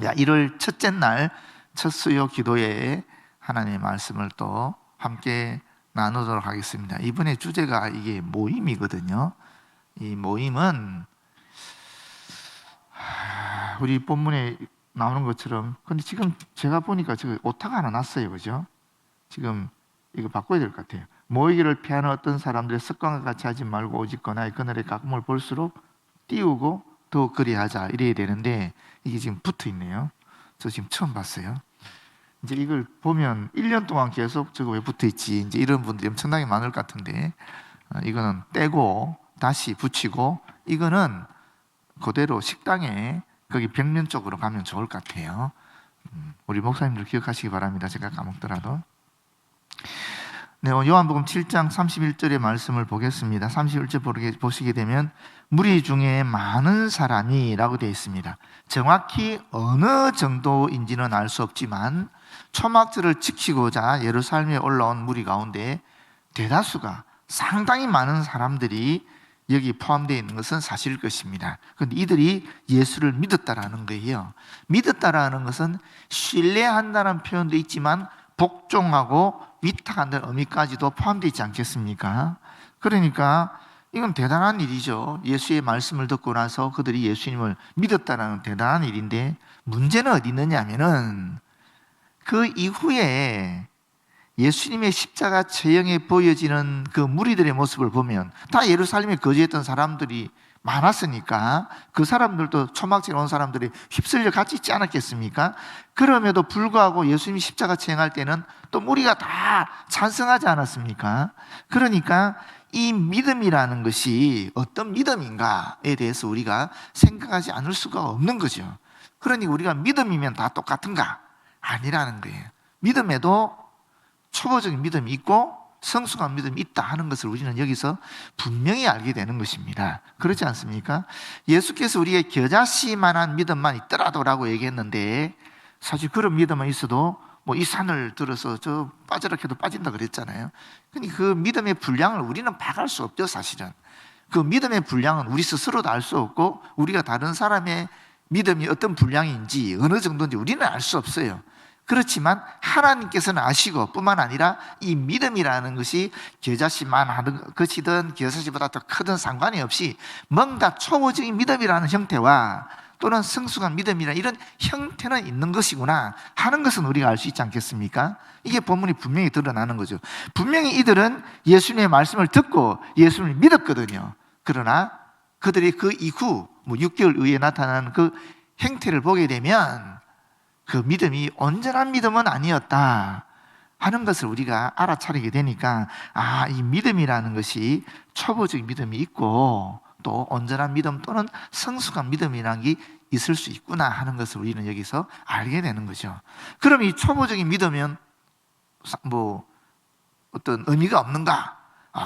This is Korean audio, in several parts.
1월 첫째 날 첫 수요 기도에 하나님의 말씀을 또 함께 나누도록 하겠습니다. 이번에 주제가 이게 모임이거든요. 이 모임은 우리 본문에 나오는 것처럼, 근데 지금 제가 보니까 지금 오타가 하나 났어요. 그죠? 지금 이거 바꿔야 될 것 같아요. 모이기를 피하는 어떤 사람들의 습관과 같이 하지 말고 오직 거나의 그날의 가끔을 볼수록 띄우고 더 그리하자, 이래야 되는데 이게 지금 붙어 있네요. 저 지금 처음 봤어요. 이제 이걸 보면 1년 동안 계속 저거 왜 붙어 있지? 이제 이런 분들이 엄청나게 많을 것 같은데, 이거는 떼고 다시 붙이고, 이거는 그대로 식당에 거기 벽면 쪽으로 가면 좋을 것 같아요. 우리 목사님들 기억하시기 바랍니다. 제가 까먹더라도. 네, 요한복음 7장 31절의 말씀을 보겠습니다. 31절 보시게 되면 무리 중에 많은 사람이 라고 되어 있습니다. 정확히 어느 정도인지는 알 수 없지만 초막절을 지키고자 예루살렘에 올라온 무리 가운데 대다수가, 상당히 많은 사람들이 여기 포함되어 있는 것은 사실일 것입니다. 그런데 이들이 예수를 믿었다라는 거예요. 믿었다라는 것은 신뢰한다는 표현도 있지만 복종하고 위탁한다는 의미까지도 포함되어 있지 않겠습니까? 그러니까 이건 대단한 일이죠. 예수의 말씀을 듣고 나서 그들이 예수님을 믿었다는 대단한 일인데, 문제는 어디 있느냐 하면은 그 이후에 예수님의 십자가 처형에 보여지는 그 무리들의 모습을 보면 다 예루살렘에 거주했던 사람들이 많았으니까 그 사람들도 초막절에 온 사람들이 휩쓸려 같이 있지 않았겠습니까? 그럼에도 불구하고 예수님이 십자가 처형할 때는 또 무리가 다 찬성하지 않았습니까? 그러니까 이 믿음이라는 것이 어떤 믿음인가에 대해서 우리가 생각하지 않을 수가 없는 거죠. 그러니 우리가 믿음이면 다 똑같은가? 아니라는 거예요. 믿음에도 초보적인 믿음이 있고 성숙한 믿음이 있다 하는 것을 우리는 여기서 분명히 알게 되는 것입니다. 그렇지 않습니까? 예수께서 우리의 겨자씨만한 믿음만 있더라도라고 얘기했는데, 사실 그런 믿음만 있어도 뭐 이 산을 들어서 저 빠져라 해도 빠진다 그랬잖아요. 그러니까 그 믿음의 분량을 우리는 파악할 수 없죠. 사실은 그 믿음의 분량은 우리 스스로도 알 수 없고, 우리가 다른 사람의 믿음이 어떤 분량인지 어느 정도인지 우리는 알 수 없어요. 그렇지만 하나님께서는 아시고, 뿐만 아니라 이 믿음이라는 것이 겨자씨만 하는 것이든 겨자씨보다 더 크든 상관이 없이 뭔가 초보적인 믿음이라는 형태와 또는 성숙한 믿음이라는 이런 형태는 있는 것이구나 하는 것은 우리가 알 수 있지 않겠습니까? 이게 본문이 분명히 드러나는 거죠. 분명히 이들은 예수님의 말씀을 듣고 예수님을 믿었거든요. 그러나 그들이 그 이후 6개월 후에 나타나는 그 행태를 보게 되면 그 믿음이 온전한 믿음은 아니었다 하는 것을 우리가 알아차리게 되니까, 이 믿음이라는 것이 초보적인 믿음이 있고 또 온전한 믿음 또는 성숙한 믿음이라는 게 있을 수 있구나 하는 것을 우리는 여기서 알게 되는 거죠. 그럼 이 초보적인 믿음은 뭐 어떤 의미가 없는가?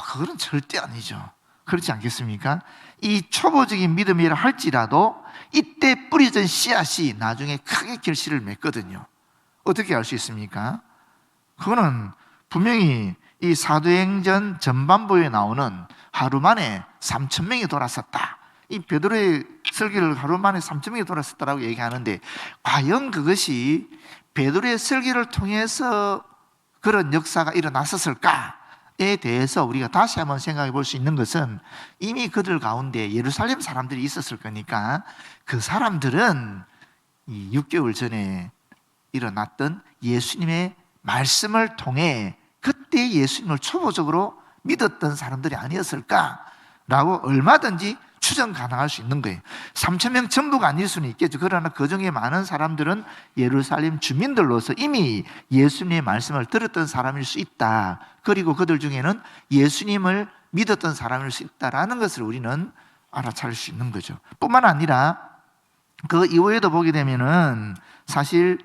그건 절대 아니죠. 그렇지 않겠습니까? 이 초보적인 믿음이라 할지라도 이때 뿌려진 씨앗이 나중에 크게 결실을 맺거든요. 어떻게 알 수 있습니까? 그거는 분명히 이 사도행전 전반부에 나오는 하루 만에 3,000명이 돌아섰다, 이 베드로의 설교를 하루 만에 3,000명이 돌아섰다라고 얘기하는데, 과연 그것이 베드로의 설교를 통해서 그런 역사가 일어났었을까에 대해서 우리가 다시 한번 생각해 볼 수 있는 것은, 이미 그들 가운데 예루살렘 사람들이 있었을 거니까 그 사람들은 이 6개월 전에 일어났던 예수님의 말씀을 통해 그때 예수님을 초보적으로 믿었던 사람들이 아니었을까라고 얼마든지 추정 가능할 수 있는 거예요. 3,000명 전부가 아닐 수는 있겠죠. 그러나 그 중에 많은 사람들은 예루살렘 주민들로서 이미 예수님의 말씀을 들었던 사람일 수 있다. 그리고 그들 중에는 예수님을 믿었던 사람일 수 있다라는 것을 우리는 알아차릴 수 있는 거죠. 뿐만 아니라 그 이후에도 보게 되면은 사실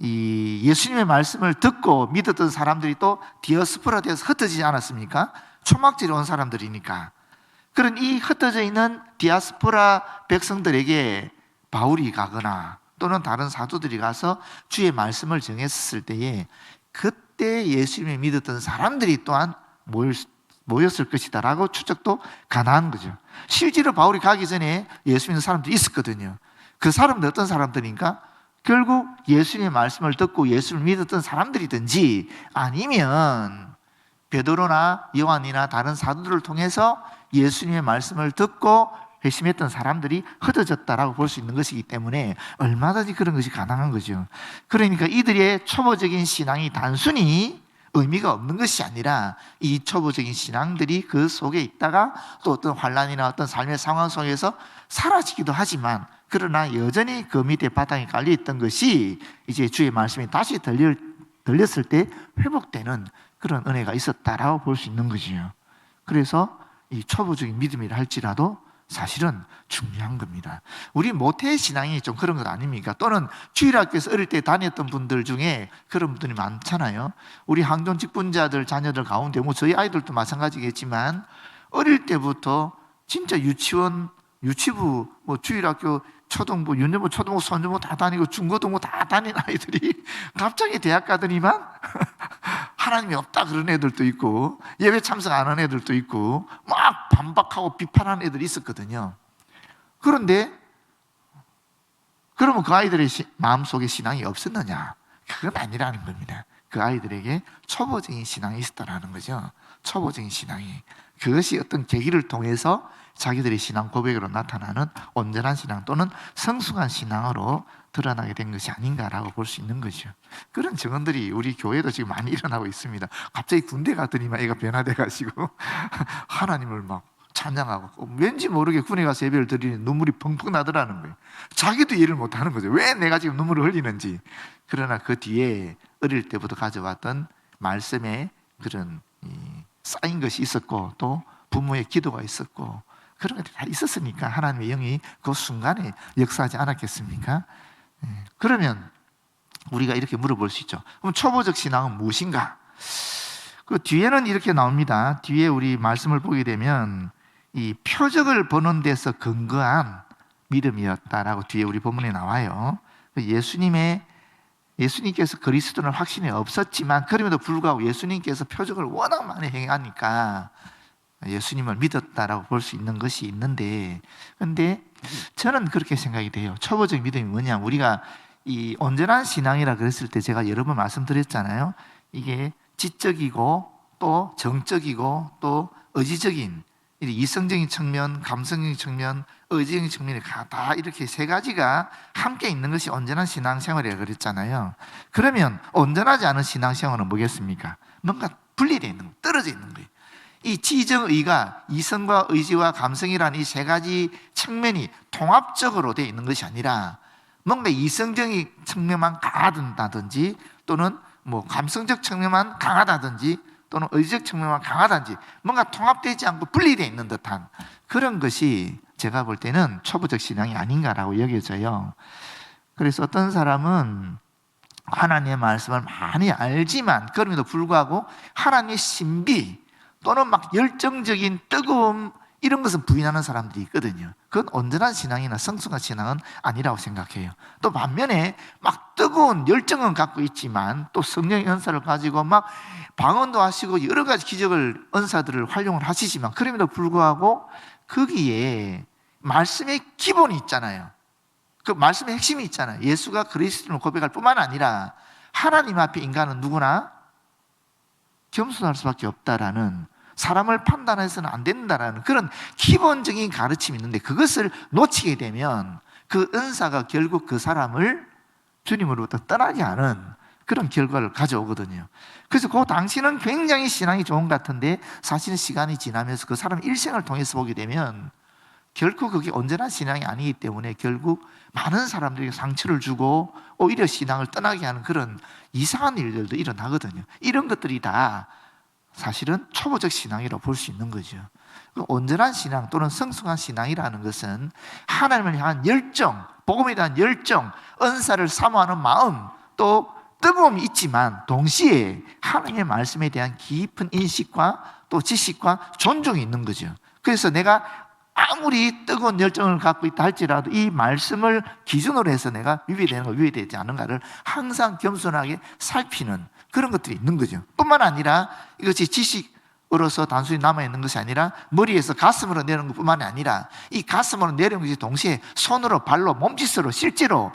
이 예수님의 말씀을 듣고 믿었던 사람들이 또 디아스포라 되어서 흩어지지 않았습니까? 초막절에 온 사람들이니까. 그런 이 흩어져 있는 디아스포라 백성들에게 바울이 가거나 또는 다른 사도들이 가서 주의 말씀을 전했을 때에 그때 예수님을 믿었던 사람들이 또한 모였을 것이다 라고 추측도 가능한 거죠. 실제로 바울이 가기 전에 예수 믿는 사람들이 있었거든요. 그 사람들 어떤 사람들인가? 결국 예수님의 말씀을 듣고 예수를 믿었던 사람들이든지 아니면 베드로나 요한이나 다른 사도들을 통해서 예수님의 말씀을 듣고 회심했던 사람들이 흩어졌다라고 볼 수 있는 것이기 때문에 얼마든지 그런 것이 가능한 거죠. 그러니까 이들의 초보적인 신앙이 단순히 의미가 없는 것이 아니라 이 초보적인 신앙들이 그 속에 있다가 또 어떤 환난이나 어떤 삶의 상황 속에서 사라지기도 하지만 그러나 여전히 그 밑에 바닥에 깔려있던 것이 이제 주의 말씀이 다시 들렸을 때 회복되는 그런 은혜가 있었다라고 볼 수 있는 거지요. 그래서 이 초보적인 믿음이라 할지라도 사실은 중요한 겁니다. 우리 모태 신앙이 좀 그런 것 아닙니까? 또는 주일학교에서 어릴 때 다녔던 분들 중에 그런 분들이 많잖아요. 우리 항존 직분자들 자녀들 가운데 뭐 저희 아이들도 마찬가지겠지만 어릴 때부터 진짜 유치원, 유치부, 뭐 주일학교, 초등부, 유년부, 초등부, 선전부 다 다니고 중고등부 다 다닌 아이들이 갑자기 대학 가더니만 하나님이 없다 그런 애들도 있고 예배 참석 안 하는 애들도 있고 막 반박하고 비판하는 애들이 있었거든요. 그런데 그러면 그 아이들의 마음속에 신앙이 없었느냐? 그건 아니라는 겁니다. 그 아이들에게 초보적인 신앙이 있었다는 거죠. 초보적인 신앙이. 그것이 어떤 계기를 통해서 자기들의 신앙 고백으로 나타나는 온전한 신앙 또는 성숙한 신앙으로 드러나게 된 것이 아닌가라고 볼 수 있는 거죠. 그런 증언들이 우리 교회도 지금 많이 일어나고 있습니다. 갑자기 군대 가더니만 애가 변화돼가지고 하나님을 막 찬양하고 왠지 모르게 군에 가서 예배를 드리니 눈물이 펑펑 나더라는 거예요. 자기도 이해를 못하는 거죠. 왜 내가 지금 눈물을 흘리는지. 그러나 그 뒤에 어릴 때부터 가져왔던 말씀에 그런 쌓인 것이 있었고 또 부모의 기도가 있었고 그런 것들이 다 있었으니까 하나님의 영이 그 순간에 역사하지 않았겠습니까? 그러면 우리가 이렇게 물어볼 수 있죠. 그럼 초보적 신앙은 무엇인가? 그 뒤에는 이렇게 나옵니다. 뒤에 우리 말씀을 보게 되면 이 표적을 보는 데서 근거한 믿음이었다라고 뒤에 우리 본문에 나와요. 예수님께서 그리스도는 확신이 없었지만 그럼에도 불구하고 예수님께서 표적을 워낙 많이 행하니까 예수님을 믿었다라고 볼 수 있는 것이 있는데, 근데 저는 그렇게 생각이 돼요. 초보적 믿음이 뭐냐? 우리가 이 온전한 신앙이라 그랬을 때 제가 여러 번 말씀드렸잖아요. 이게 지적이고 또 정적이고 또 의지적인 이성적인 측면, 감성적인 측면, 의지적인 측면이 다 이렇게 세 가지가 함께 있는 것이 온전한 신앙생활이라고 그랬잖아요. 그러면 온전하지 않은 신앙생활은 뭐겠습니까? 뭔가 분리되어 있는 거, 떨어져 있는 거예요. 이 지정의가 이성과 의지와 감성이라는 이 세 가지 측면이 통합적으로 되어 있는 것이 아니라 뭔가 이성적인 측면만 강하다든지 또는 뭐 감성적 측면만 강하다든지 또는 의지적 측면만 강하다든지 뭔가 통합되지 않고 분리되어 있는 듯한 그런 것이 제가 볼 때는 초보적 신앙이 아닌가라고 여겨져요. 그래서 어떤 사람은 하나님의 말씀을 많이 알지만 그럼에도 불구하고 하나님의 신비 또는 막 열정적인 뜨거움 이런 것은 부인하는 사람들이 있거든요. 그건 온전한 신앙이나 성숙한 신앙은 아니라고 생각해요. 또 반면에 막 뜨거운 열정은 갖고 있지만 또 성령의 은사를 가지고 막 방언도 하시고 여러 가지 기적을 은사들을 활용을 하시지만 그럼에도 불구하고 거기에 말씀의 기본이 있잖아요. 그 말씀의 핵심이 있잖아요. 예수가 그리스도를 고백할 뿐만 아니라 하나님 앞에 인간은 누구나 겸손할 수밖에 없다라는, 사람을 판단해서는 안 된다라는 그런 기본적인 가르침이 있는데 그것을 놓치게 되면 그 은사가 결국 그 사람을 주님으로부터 떠나게 하는 그런 결과를 가져오거든요. 그래서 그 당시는 굉장히 신앙이 좋은 것 같은데 사실은 시간이 지나면서 그 사람 일생을 통해서 보게 되면 결코 그게 온전한 신앙이 아니기 때문에 결국 많은 사람들에게 상처를 주고 오히려 신앙을 떠나게 하는 그런 이상한 일들도 일어나거든요. 이런 것들이 다 사실은 초보적 신앙이라고 볼 수 있는 거죠. 온전한 신앙 또는 성숙한 신앙이라는 것은 하나님을 향한 열정, 복음에 대한 열정, 은사를 사모하는 마음, 또 뜨거움이 있지만 동시에 하나님의 말씀에 대한 깊은 인식과 또 지식과 존중이 있는 거죠. 그래서 내가 아무리 뜨거운 열정을 갖고 있다 할지라도 이 말씀을 기준으로 해서 내가 위배되는 거 위배되지 않은가를 항상 겸손하게 살피는 그런 것들이 있는 거죠. 뿐만 아니라 이것이 지식으로서 단순히 남아있는 것이 아니라 머리에서 가슴으로 내려오는 것뿐만 아니라 이 가슴으로 내려오는 것이 동시에 손으로 발로 몸짓으로 실제로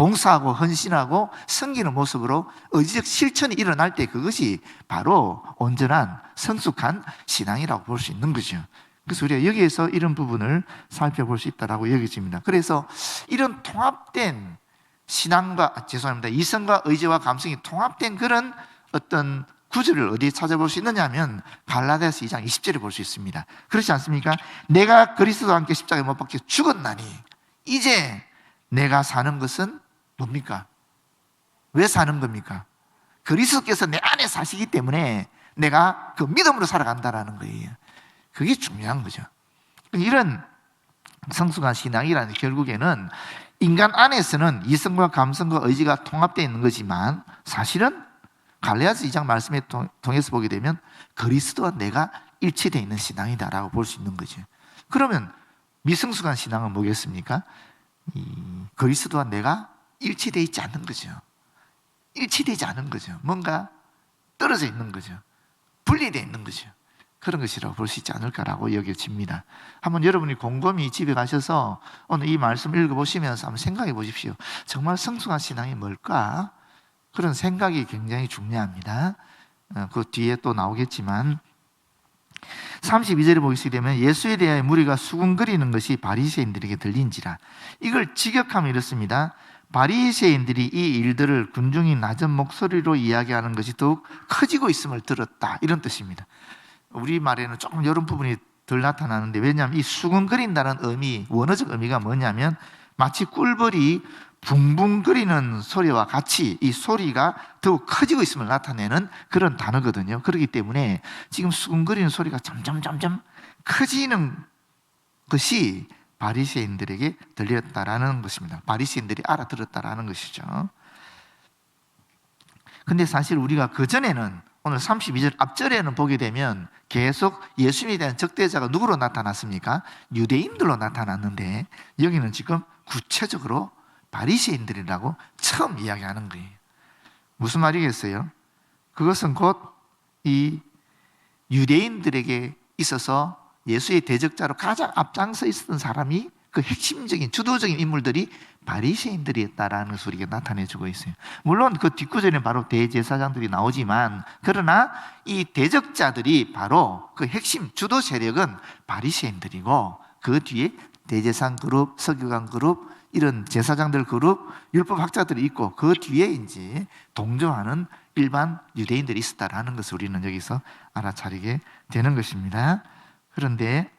봉사하고 헌신하고 섬기는 모습으로 의지적 실천이 일어날 때 그것이 바로 온전한 성숙한 신앙이라고 볼 수 있는 거죠. 그래서 우리가 여기에서 이런 부분을 살펴볼 수 있다고 여겨집니다. 그래서 이런 통합된 신앙과, 죄송합니다, 이성과 의지와 감성이 통합된 그런 어떤 구절을 어디에 찾아볼 수 있느냐 하면 갈라디아서 2장 20절에 볼 수 있습니다. 그렇지 않습니까? 내가 그리스도와 함께 십자가에 못 박혀 죽었나니 이제 내가 사는 것은 뭡니까? 왜 사는 겁니까? 그리스도께서 내 안에 사시기 때문에 내가 그 믿음으로 살아간다라는 거예요. 그게 중요한 거죠. 이런 성숙한 신앙이라는 결국에는 인간 안에서는 이성과 감성과 의지가 통합되어 있는 거지만 사실은 갈라디아서 2장 말씀에 통해서 보게 되면 그리스도와 내가 일치되어 있는 신앙이다라고 볼 수 있는 거죠. 그러면 미성숙한 신앙은 뭐겠습니까? 그리스도와 내가 일치되어 있지 않는 거죠. 일치되지 않은 거죠. 뭔가 떨어져 있는 거죠. 분리되어 있는 거죠. 그런 것이라고 볼 수 있지 않을까라고 여겨집니다. 한번 여러분이 곰곰이 집에 가셔서 오늘 이 말씀 읽어보시면서 한번 생각해 보십시오. 정말 성숙한 신앙이 뭘까? 그런 생각이 굉장히 중요합니다. 그 뒤에 또 나오겠지만 32절에 보시게 되면 예수에 대하여 무리가 수군거리는 것이 바리새인들에게 들린지라. 이걸 직역하면 이렇습니다. 바리새인들이 이 일들을 군중이 낮은 목소리로 이야기하는 것이 더욱 커지고 있음을 들었다, 이런 뜻입니다. 우리말에는 조금 이런 부분이 덜 나타나는데, 왜냐하면 이 수군거린다는 의미, 원어적 의미가 뭐냐면 마치 꿀벌이 붕붕거리는 소리와 같이 이 소리가 더욱 커지고 있음을 나타내는 그런 단어거든요. 그렇기 때문에 지금 수군거리는 소리가 점점 커지는 것이 바리새인들에게 들렸다라는 것입니다. 바리새인들이 알아들었다라는 것이죠. 근데 사실 우리가 그전에는, 오늘 32절 앞절에는 보게 되면 계속 예수님에 대한 적대자가 누구로 나타났습니까? 유대인들로 나타났는데 여기는 지금 구체적으로 바리새인들이라고 처음 이야기하는 거예요. 무슨 말이겠어요? 그것은 곧 이 유대인들에게 있어서 예수의 대적자로 가장 앞장서 있었던 사람이, 그 핵심적인 주도적인 인물들이 바리새인들이었다라는 것을 우리가 나타내주고 있어요. 물론 그 뒷구절에는 바로 대제사장들이 나오지만, 그러나 이 대적자들이 바로 그 핵심 주도 세력은 바리새인들이고, 그 뒤에 대제사장 그룹, 서기관 그룹, 이런 제사장들 그룹, 율법학자들이 있고, 그 뒤에 이제 동조하는 일반 유대인들이 있었다라는 것을 우리는 여기서 알아차리게 되는 것입니다. 그런데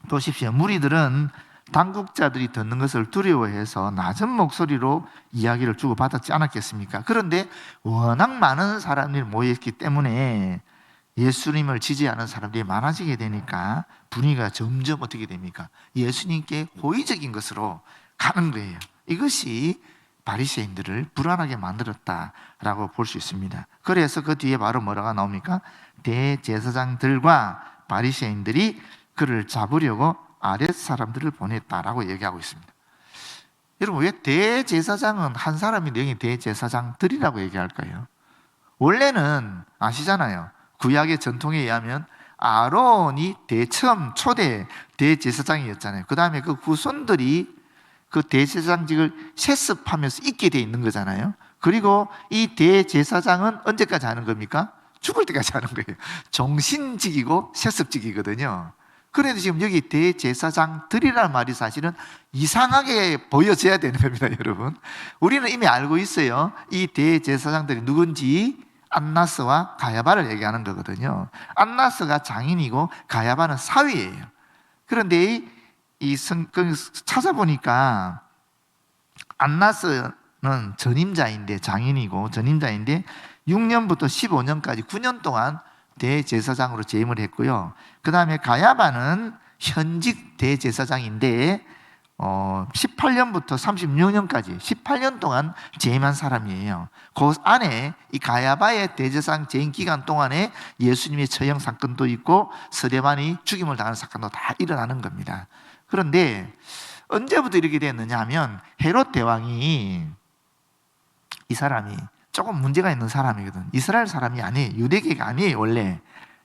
보십시오. 무리들은 당국자들이 듣는 것을 두려워해서 낮은 목소리로 이야기를 주고받았지 않았겠습니까? 그런데 워낙 많은 사람들이 모여있기 때문에 예수님을 지지하는 사람들이 많아지게 되니까 분위기가 점점 어떻게 됩니까? 예수님께 호의적인 것으로 가는 거예요. 이것이 바리새인들을 불안하게 만들었다라고 볼 수 있습니다. 그래서 그 뒤에 바로 뭐라고 나옵니까? 대제사장들과 바리새인들이 그를 잡으려고 아랫 사람들을 보냈다라고 얘기하고 있습니다. 여러분, 왜 대제사장은 한 사람인데 여기 대제사장들이라고 얘기할까요? 원래는 아시잖아요. 구약의 전통에 의하면 아론이 처음 초대 대제사장이었잖아요. 그 다음에 그 후손들이 그 대제사장직을 세습하면서 있게 돼 있는 거잖아요. 그리고 이 대제사장은 언제까지 하는 겁니까? 죽을 때까지 하는 거예요. 종신직이고 세습직이거든요. 그런데 지금 여기 대제사장들이라는 말이 사실은 이상하게 보여져야 되는 겁니다, 여러분. 우리는 이미 알고 있어요. 이 대제사장들이 누군지. 안나스와 가야바를 얘기하는 거거든요. 안나스가 장인이고 가야바는 사위예요. 그런데 찾아보니까 안나스는 전임자인데, 장인이고 전임자인데 6년부터 15년까지 9년 동안 대제사장으로 재임을 했고요. 그 다음에 가야바는 현직 대제사장인데 18년부터 36년까지 18년 동안 재임한 사람이에요. 그 안에 이 가야바의 대제사장 재임 기간 동안에 예수님의 처형 사건도 있고 스데반이 죽임을 당하는 사건도 다 일어나는 겁니다. 그런데 언제부터 이렇게 됐느냐 하면 헤롯 대왕이, 이 사람이 조금 문제가 있는 사람이거든. 이스라엘 사람이 아니에요. 유대계가 아니에요. 원래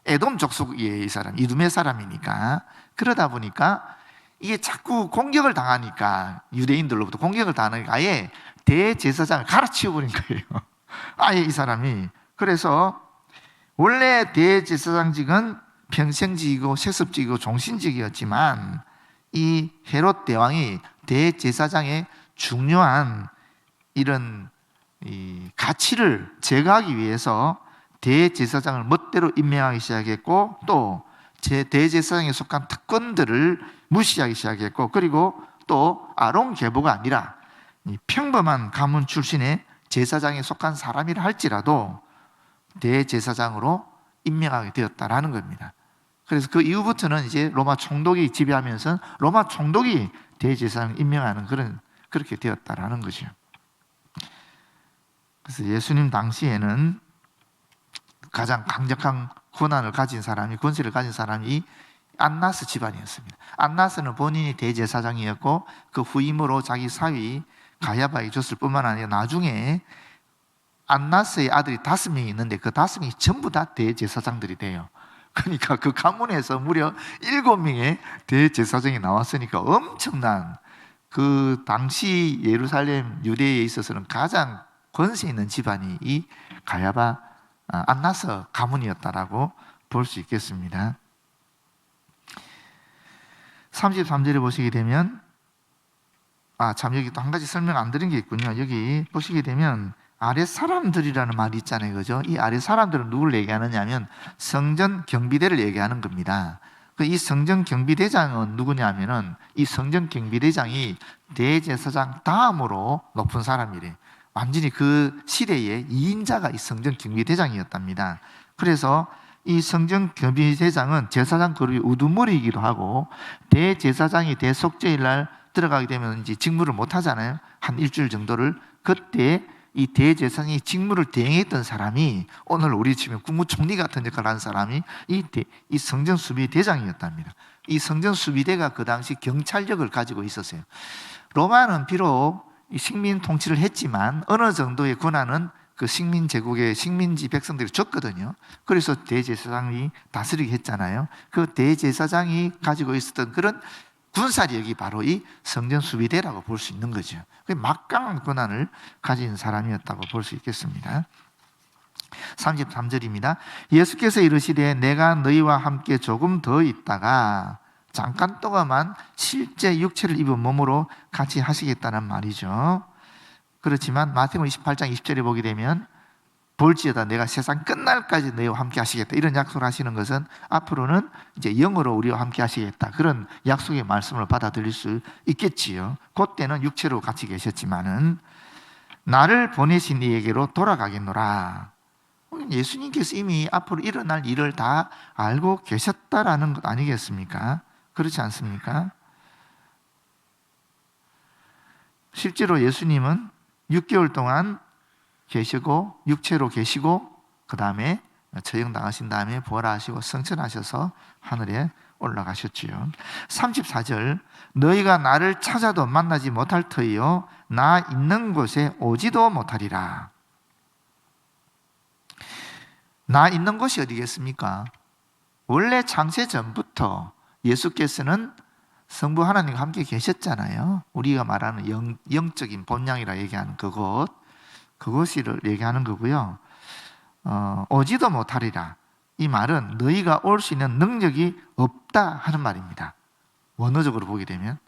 에돔 족속이에요. 이 사람 이두메 사람이니까. 그러다 보니까 이게 자꾸 공격을 당하니까, 유대인들로부터 공격을 당하니까 아예 대제사장을 갈아치워 버린 거예요. 아예 이 사람이. 그래서 원래 대제사장직은 평생직이고 세습직이고 종신직이었지만 이 헤롯 대왕이 대제사장의 중요한 이런 이 가치를 제거하기 위해서 대제사장을 멋대로 임명하기 시작했고, 또 대제사장에 속한 특권들을 무시하기 시작했고, 그리고 또 아론 계보가 아니라 평범한 가문 출신의 제사장에 속한 사람이라 할지라도 대제사장으로 임명하게 되었다라는 겁니다. 그래서 그 이후부터는 이제 로마 총독이 지배하면서 로마 총독이 대제사장을 임명하는 그렇게 되었다라는 거죠. 그래서 예수님 당시에는 가장 강력한 권한을 가진 사람이, 권세를 가진 사람이 안나스 집안이었습니다. 안나스는 본인이 대제사장이었고 그 후임으로 자기 사위 가야바에게 줬을 뿐만 아니라 나중에 안나스의 아들이 5명이 있는데 그 5명이 전부 다 대제사장들이 돼요. 그러니까 그 가문에서 무려 7명의 대제사장이 나왔으니까 엄청난, 그 당시 예루살렘 유대에 있어서는 가장 권세 있는 집안이 이 가야바 안나스 가문이었다라고 볼 수 있겠습니다. 33절에 보시게 되면 여기 또 한 가지 설명 안 드린 게 있군요. 여기 보시게 되면 아랫 사람들이라는 말이 있잖아요, 그죠? 이 아랫 사람들은 누구를 얘기하느냐 하면 성전 경비대를 얘기하는 겁니다. 이 성전 경비대장은 누구냐면은 이 성전 경비대장이 대제사장 다음으로 높은 사람이래. 완전히 그 시대에 2인자가 이 성전 경비대장이었답니다. 그래서 이 성전 경비대장은 제사장 그룹이 우두머리이기도 하고, 대제사장이 대속죄일 날 들어가게 되면 이제 직무를 못 하잖아요. 한 일주일 정도를. 그때 이 대제사장이 직무를 대행했던 사람이, 오늘 우리 치면 국무총리 같은 역할을 한 사람이 이 성전 수비대장이었답니다. 이 성전 수비대가 그 당시 경찰력을 가지고 있었어요. 로마는 비록 식민 통치를 했지만 어느 정도의 권한은 그 식민 제국의 식민지 백성들이 줬거든요. 그래서 대제사장이 다스리게 했잖아요. 그 대제사장이 가지고 있었던 그런 군사력이 바로 이 성전 수비대라고 볼 수 있는 거죠. 막강한 권한을 가진 사람이었다고 볼 수 있겠습니다. 33절입니다. 예수께서 이르시되 내가 너희와 함께 조금 더 있다가 잠깐 동안만 실제 육체를 입은 몸으로 같이 하시겠다는 말이죠. 그렇지만 마태복음 28장 20절에 보게 되면 볼지어다 내가 세상 끝날까지 너희와 함께 하시겠다, 이런 약속을 하시는 것은 앞으로는 이제 영으로 우리와 함께 하시겠다, 그런 약속의 말씀을 받아들일 수 있겠지요. 그때는 육체로 같이 계셨지만은 나를 보내신 이에게로 돌아가겠노라. 예수님께서 이미 앞으로 일어날 일을 다 알고 계셨다라는 것 아니겠습니까? 그렇지 않습니까? 실제로 예수님은 6개월 동안 계시고 육체로 계시고 그 다음에 처형당하신 다음에 부활하시고 승천하셔서 하늘에 올라가셨지요. 34절 너희가 나를 찾아도 만나지 못할 터이요 나 있는 곳에 오지도 못하리라. 나 있는 곳이 어디겠습니까? 원래 창세 전부터 예수께서는 성부 하나님과 함께 계셨잖아요. 우리가 말하는 영적인 본향이라 얘기하는 그곳을 얘기하는 거고요. 오지도 못하리라. 이 말은 너희가 올 수 있는 능력이 없다 하는 말입니다. 원어적으로 보게 되면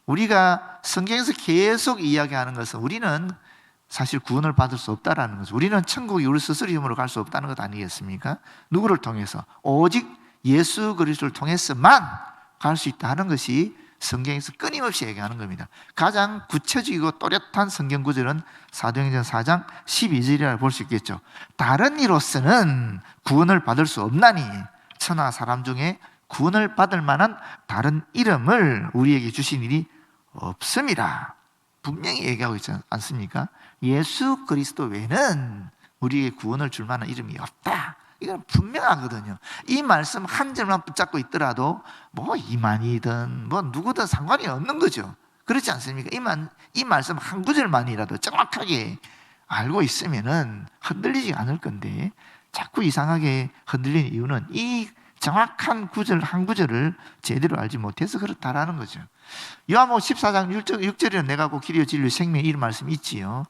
우리가 성경에서 계속 이야기하는 것은 우리는 사실 구원을 받을 수 없다라는 거죠. 우리는 천국에 우리 스스로 힘으로 갈 수 없다는 것 아니겠습니까? 누구를 통해서? 오직 예수 그리스도를 통해서만 갈 수 있다 하는 것이 성경에서 끊임없이 얘기하는 겁니다. 가장 구체적이고 또렷한 성경 구절은 사도행전 4장 12절이라고 볼 수 있겠죠. 다른 이로서는 구원을 받을 수 없나니 천하 사람 중에 구원을 받을 만한 다른 이름을 우리에게 주신 일이 없습니다. 분명히 얘기하고 있지 않습니까? 예수 그리스도 외에는 우리에게 구원을 줄 만한 이름이 없다. 이건 분명하거든요. 이 말씀 한 절만 붙잡고 있더라도 뭐 이만희든 뭐 누구든 상관이 없는 거죠. 그렇지 않습니까? 이 말씀 한 구절만이라도 정확하게 알고 있으면은 흔들리지 않을 건데 자꾸 이상하게 흔들리는 이유는 이 정확한 구절 한 구절을 제대로 알지 못해서 그렇다라는 거죠. 요한복음 14장 6절에는 내가 곧 길이요 진리요 생명, 이 말씀 있지요.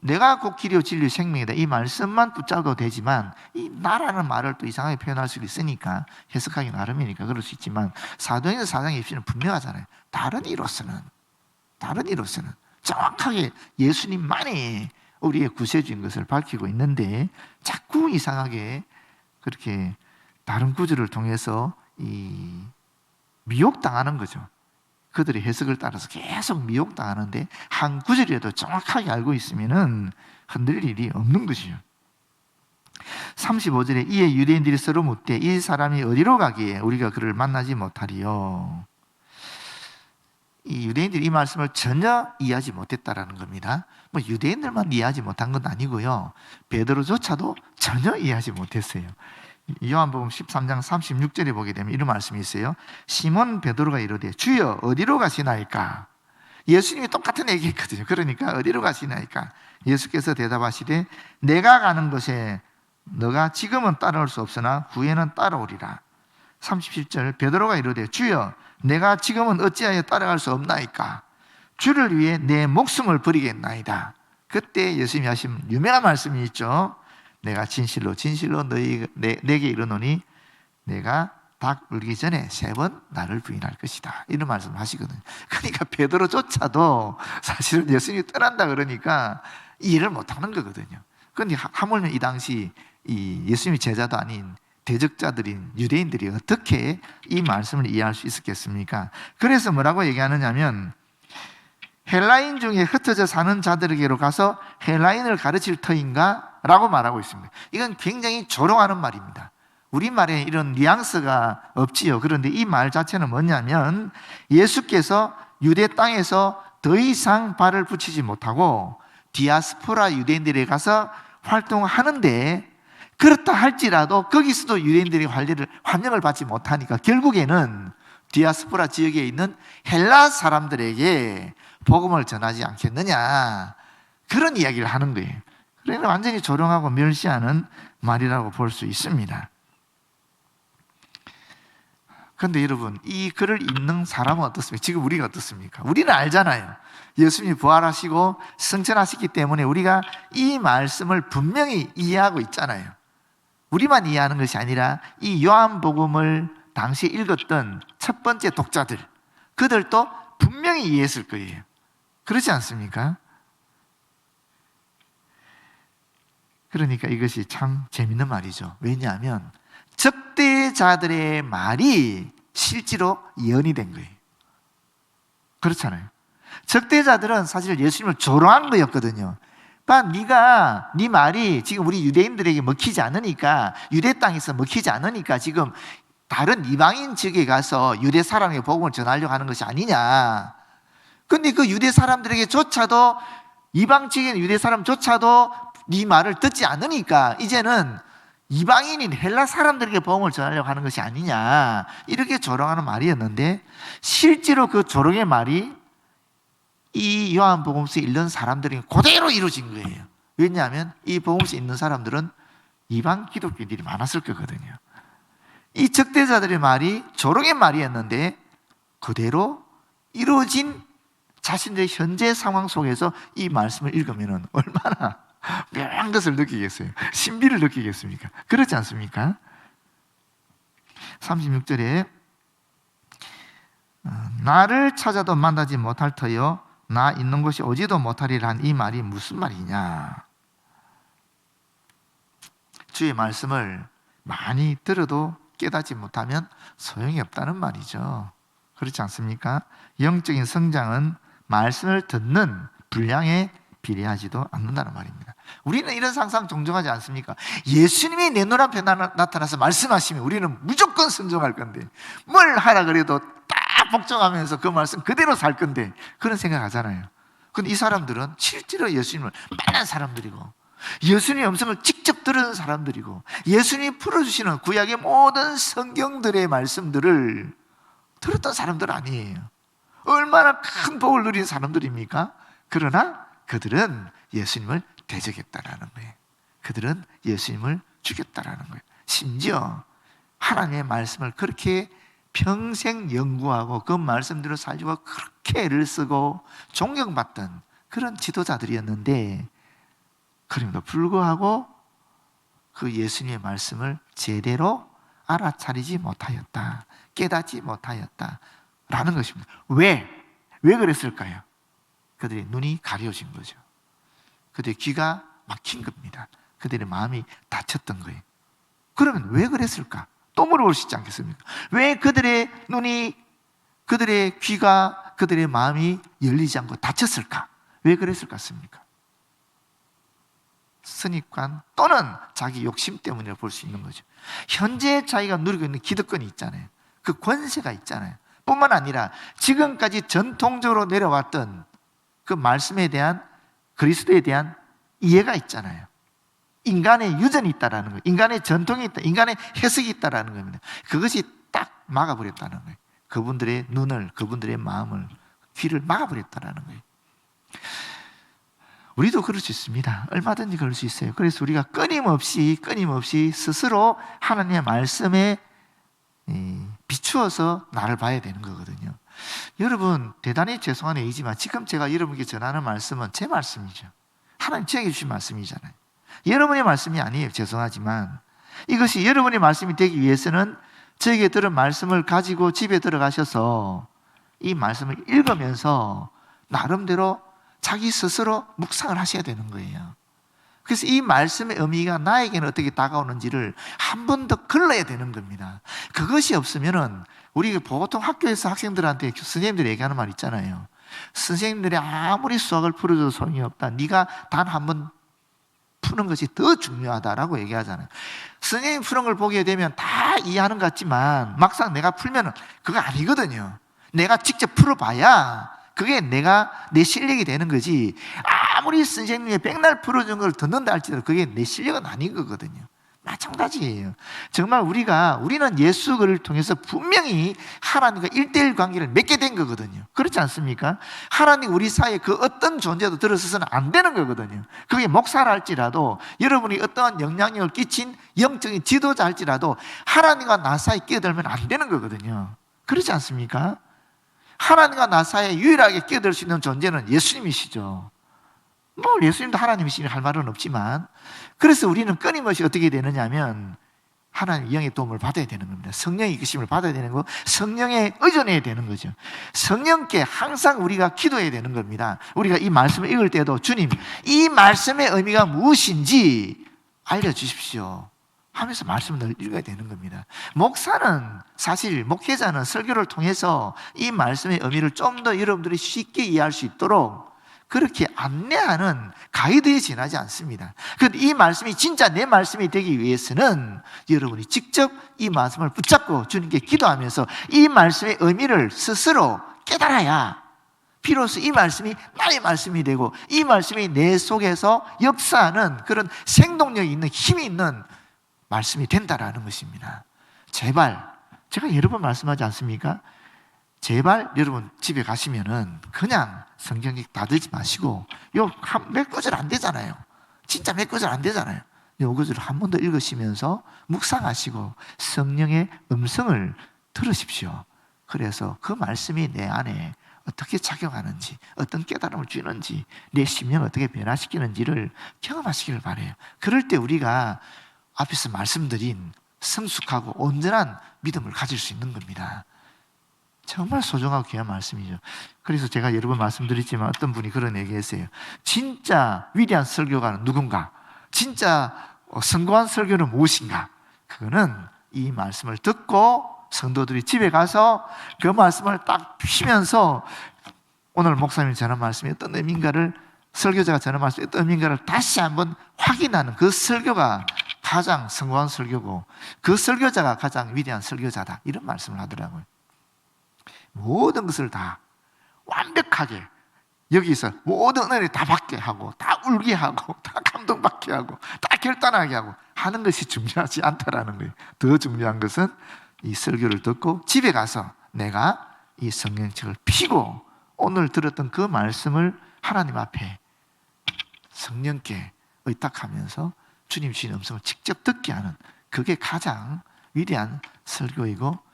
내가 곧 길이요 진리요 생명이다, 이 말씀만 붙잡아도 되지만 이 나라는 말을 또 이상하게 표현할 수 있으니까 해석하기 나름이니까 그럴 수 있지만 사도행전 4장 입시는 분명하잖아요. 다른 이로서는 정확하게 예수님만이 우리의 구세주인 것을 밝히고 있는데 자꾸 이상하게 그렇게 다른 구절을 통해서 미혹당하는 거죠. 그들의 해석을 따라서 계속 미혹당하는데 한 구절이라도 정확하게 알고 있으면 흔들릴 일이 없는 것이죠. 35절에 이에 유대인들이 서로 묻되 이 사람이 어디로 가기에 우리가 그를 만나지 못하리요. 이 유대인들이 이 말씀을 전혀 이해하지 못했다라는 겁니다. 뭐 유대인들만 이해하지 못한 건 아니고요, 베드로조차도 전혀 이해하지 못했어요. 요한복음 13장 36절에 보게 되면 이런 말씀이 있어요. 시몬 베드로가 이르되 주여 어디로 가시나이까? 예수님이 똑같은 얘기했거든요. 그러니까 어디로 가시나이까? 예수께서 대답하시되 내가 가는 곳에 너가 지금은 따라올 수 없으나 후에는 따라오리라. 37절 베드로가 이르되 주여 내가 지금은 어찌하여 따라갈 수 없나이까? 주를 위해 내 목숨을 버리겠나이다. 그때 예수님이 하신 유명한 말씀이 있죠. 내가 진실로 내게 이르노니 내가 닭 울기 전에 3번 나를 부인할 것이다, 이런 말씀을 하시거든요. 그러니까 베드로조차도 사실은 예수님이 떠난다 그러니까 이해를 못하는 거거든요. 그런데 하물며 이 당시 이 예수님이 제자도 아닌 대적자들인 유대인들이 어떻게 이 말씀을 이해할 수 있었겠습니까? 그래서 뭐라고 얘기하느냐면 헬라인 중에 흩어져 사는 자들에게로 가서 헬라인을 가르칠 터인가? 라고 말하고 있습니다. 이건 굉장히 조롱하는 말입니다. 우리말에 이런 뉘앙스가 없지요. 그런데 이 말 자체는 뭐냐면 예수께서 유대 땅에서 더 이상 발을 붙이지 못하고 디아스포라 유대인들에 가서 활동하는데, 그렇다 할지라도 거기서도 유대인들이 환영을 받지 못하니까 결국에는 디아스포라 지역에 있는 헬라 사람들에게 복음을 전하지 않겠느냐, 그런 이야기를 하는 거예요. 그러니까 완전히 조롱하고 멸시하는 말이라고 볼 수 있습니다. 그런데 여러분, 이 글을 읽는 사람은 어떻습니까? 지금 우리가 어떻습니까? 우리는 알잖아요. 예수님이 부활하시고 승천하시기 때문에 우리가 이 말씀을 분명히 이해하고 있잖아요. 우리만 이해하는 것이 아니라 이 요한복음을 당시에 읽었던 첫 번째 독자들, 그들도 분명히 이해했을 거예요. 그렇지 않습니까? 그러니까 이것이 참 재밌는 말이죠. 왜냐하면 적대자들의 말이 실제로 예언이 된 거예요. 그렇잖아요. 적대자들은 사실 예수님을 조롱한 거였거든요. 네가 네 말이 지금 우리 유대인들에게 먹히지 않으니까, 유대 땅에서 먹히지 않으니까 지금 다른 이방인 지역에 가서 유대 사람에게 복음을 전하려고 하는 것이 아니냐. 근데 그 유대 사람들에게조차도, 이방 지역의 유대 사람조차도 네 말을 듣지 않으니까 이제는 이방인인 헬라 사람들에게 복음을 전하려고 하는 것이 아니냐, 이렇게 조롱하는 말이었는데 실제로 그 조롱의 말이 이 요한복음서에 읽는 사람들에게 그대로 이루어진 거예요. 왜냐하면 이 복음서에 있는 사람들은 이방 기독교인들이 많았을 거거든요. 이 적대자들의 말이 조롱의 말이었는데 그대로 이루어진 자신들의 현재 상황 속에서 이 말씀을 읽으면 얼마나 묘한 것을 느끼겠어요? 신비를 느끼겠습니까? 그렇지 않습니까? 36절에 나를 찾아도 만나지 못할 터여 나 있는 곳이 오지도 못하리란 이 말이 무슨 말이냐? 주의 말씀을 많이 들어도 깨닫지 못하면 소용이 없다는 말이죠. 그렇지 않습니까? 영적인 성장은 말씀을 듣는 분량에 비례하지도 않는다는 말입니다. 우리는 이런 상상 종종 하지 않습니까? 예수님이 내 눈앞에 나타나서 말씀하시면 우리는 무조건 순종할 건데, 뭘 하라 그래도 딱 복종하면서 그 말씀 그대로 살 건데, 그런 생각 하잖아요. 근데 이 사람들은 실제로 예수님을 만난 사람들이고 예수님의 음성을 직접 들은 사람들이고 예수님이 풀어주시는 구약의 모든 성경들의 말씀들을 들었던 사람들 아니에요. 얼마나 큰 복을 누린 사람들입니까? 그러나 그들은 예수님을 대적했다라는 거예요. 그들은 예수님을 죽였다라는 거예요. 심지어 하나님의 말씀을 그렇게 평생 연구하고 그 말씀대로 살려고 그렇게 애를 쓰고 존경받던 그런 지도자들이었는데, 그럼에도 불구하고 그 예수님의 말씀을 제대로 알아차리지 못하였다, 깨닫지 못하였다 라는 것입니다. 왜 그랬을까요? 그들의 눈이 가려진 거죠. 그들의 귀가 막힌 겁니다. 그들의 마음이 닫혔던 거예요. 그러면 왜 그랬을까? 또 물어볼 수 있지 않겠습니까? 왜 그들의 눈이, 그들의 귀가, 그들의 마음이 열리지 않고 닫혔을까? 왜 그랬을 것 같습니까? 선입관 또는 자기 욕심 때문에 볼 수 있는 거죠. 현재 자기가 누리고 있는 기득권이 있잖아요. 그 권세가 있잖아요. 뿐만 아니라 지금까지 전통적으로 내려왔던 그 말씀에 대한, 그리스도에 대한 이해가 있잖아요. 인간의 유전이 있다라는 거예요. 인간의 전통이 있다, 인간의 해석이 있다라는 겁니다. 그것이 딱 막아버렸다는 거예요. 그분들의 눈을, 그분들의 마음을, 귀를 막아버렸다라는 거예요. 우리도 그럴 수 있습니다. 얼마든지 그럴 수 있어요. 그래서 우리가 끊임없이 스스로 하나님의 말씀에 비추어서 나를 봐야 되는 거거든요. 여러분, 대단히 죄송한 얘기지만 지금 제가 여러분께 전하는 말씀은 제 말씀이죠. 하나님 저에게 주신 말씀이잖아요. 여러분의 말씀이 아니에요. 죄송하지만 이것이 여러분의 말씀이 되기 위해서는 저에게 들은 말씀을 가지고 집에 들어가셔서 이 말씀을 읽으면서 나름대로 자기 스스로 묵상을 하셔야 되는 거예요. 그래서 이 말씀의 의미가 나에게는 어떻게 다가오는지를 한 번 더 걸러야 되는 겁니다. 그것이 없으면은 우리 보통 학교에서 학생들한테 선생님들이 얘기하는 말 있잖아요. 선생님들이 아무리 수학을 풀어줘도 소용이 없다. 네가 단 한 번 푸는 것이 더 중요하다라고 얘기하잖아요. 선생님 푸는 걸 보게 되면 다 이해하는 것 같지만 막상 내가 풀면은 그거 아니거든요. 내가 직접 풀어봐야 그게 내 실력이 되는 거지, 아무리 선생님이 백날 풀어준 걸 듣는다 할지라도 그게 내 실력은 아닌 거거든요. 마찬가지예요. 정말 우리는 예수를 통해서 분명히 하나님과 1:1 관계를 맺게 된 거거든요. 그렇지 않습니까? 하나님 우리 사이에 그 어떤 존재도 들어서서는 안 되는 거거든요. 그게 목사라 할지라도, 여러분이 어떠한 영향력을 끼친 영적인 지도자 할지라도 하나님과 나 사이에 끼어들면 안 되는 거거든요. 그렇지 않습니까? 하나님과 나 사이에 유일하게 끼어들 수 있는 존재는 예수님이시죠. 뭐 예수님도 하나님이시니 할 말은 없지만, 그래서 우리는 끊임없이 어떻게 되느냐 하면 하나님의 영의 도움을 받아야 되는 겁니다. 성령의 이끄심을 받아야 되는 거, 성령에 의존해야 되는 거죠. 성령께 항상 우리가 기도해야 되는 겁니다. 우리가 이 말씀을 읽을 때도 주님, 이 말씀의 의미가 무엇인지 알려주십시오 하면서 말씀을 읽어야 되는 겁니다. 목회자는 설교를 통해서 이 말씀의 의미를 좀 더 여러분들이 쉽게 이해할 수 있도록 그렇게 안내하는 가이드에 지나지 않습니다. 그런데 이 말씀이 진짜 내 말씀이 되기 위해서는 여러분이 직접 이 말씀을 붙잡고 주님께 기도하면서 이 말씀의 의미를 스스로 깨달아야 비로소 이 말씀이 나의 말씀이 되고 이 말씀이 내 속에서 역사하는 그런 생동력이 있는, 힘이 있는 말씀이 된다라는 것입니다. 제발, 제가 여러 번 말씀하지 않습니까? 제발 여러분 집에 가시면은 그냥 성경 닫지 마시고, 몇 구절 안 되잖아요. 진짜 몇 구절 안 되잖아요. 요 구절을 한 번 더 읽으시면서 묵상하시고 성령의 음성을 들으십시오. 그래서 그 말씀이 내 안에 어떻게 작용하는지, 어떤 깨달음을 주는지, 내 심령을 어떻게 변화시키는지를 경험하시기를 바라요. 그럴 때 우리가 앞에서 말씀드린 성숙하고 온전한 믿음을 가질 수 있는 겁니다. 정말 소중하고 귀한 말씀이죠. 그래서 제가 여러 번 말씀드렸지만 어떤 분이 그런 얘기했어요. 진짜 위대한 설교가는 누군가? 진짜 성공한 설교는 무엇인가? 그거는 이 말씀을 듣고 성도들이 집에 가서 그 말씀을 딱 피면서 오늘 목사님이 전한 말씀이 어떤 의미인가를, 설교자가 전한 말씀이 어떤 의미인가를 다시 한번 확인하는 그 설교가 가장 성공한 설교고 그 설교자가 가장 위대한 설교자다, 이런 말씀을 하더라고요. 모든 것을 다 완벽하게 여기서 모든 은혜를 다 받게 하고 다 울게 하고 다 감동받게 하고 다 결단하게 하고 하는 것이 중요하지 않다라는 거예요. 더 중요한 것은 이 설교를 듣고 집에 가서 내가 이 성령책을 피고 오늘 들었던 그 말씀을 하나님 앞에 성령께 의탁하면서 주님 주신 음성을 직접 듣게 하는, 그게 가장 위대한 설교이고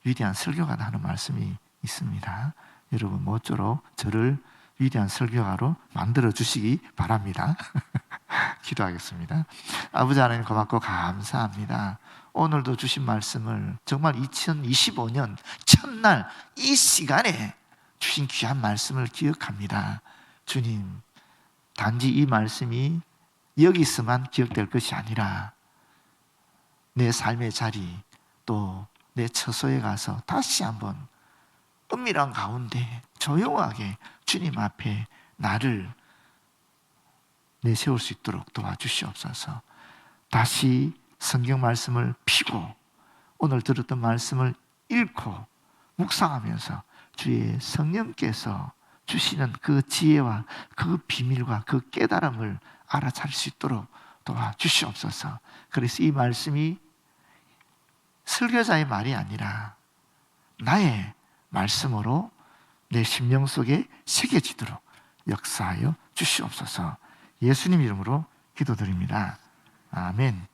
위대한 설교가다 하는 말씀이 있습니다. 여러분 모쪼록 저를 위대한 설교가로 만들어 주시기 바랍니다. 기도하겠습니다. 아버지 하나님 고맙고 감사합니다. 오늘도 주신 말씀을 정말 2025년 첫날 이 시간에 주신 귀한 말씀을 기억합니다. 주님, 단지 이 말씀이 여기서만 기억될 것이 아니라 내 삶의 자리 또 내 처소에 가서 다시 한번 은밀한 가운데 조용하게 주님 앞에 나를 내세울 수 있도록 도와주시옵소서. 다시 성경 말씀을 피고 오늘 들었던 말씀을 읽고 묵상하면서 주의 성령께서 주시는 그 지혜와 그 비밀과 그 깨달음을 알아차릴 수 있도록 도와주시옵소서. 그래서 이 말씀이 설교자의 말이 아니라 나의 말씀으로 내 심령 속에 새겨지도록 역사하여 주시옵소서. 예수님 이름으로 기도드립니다. 아멘.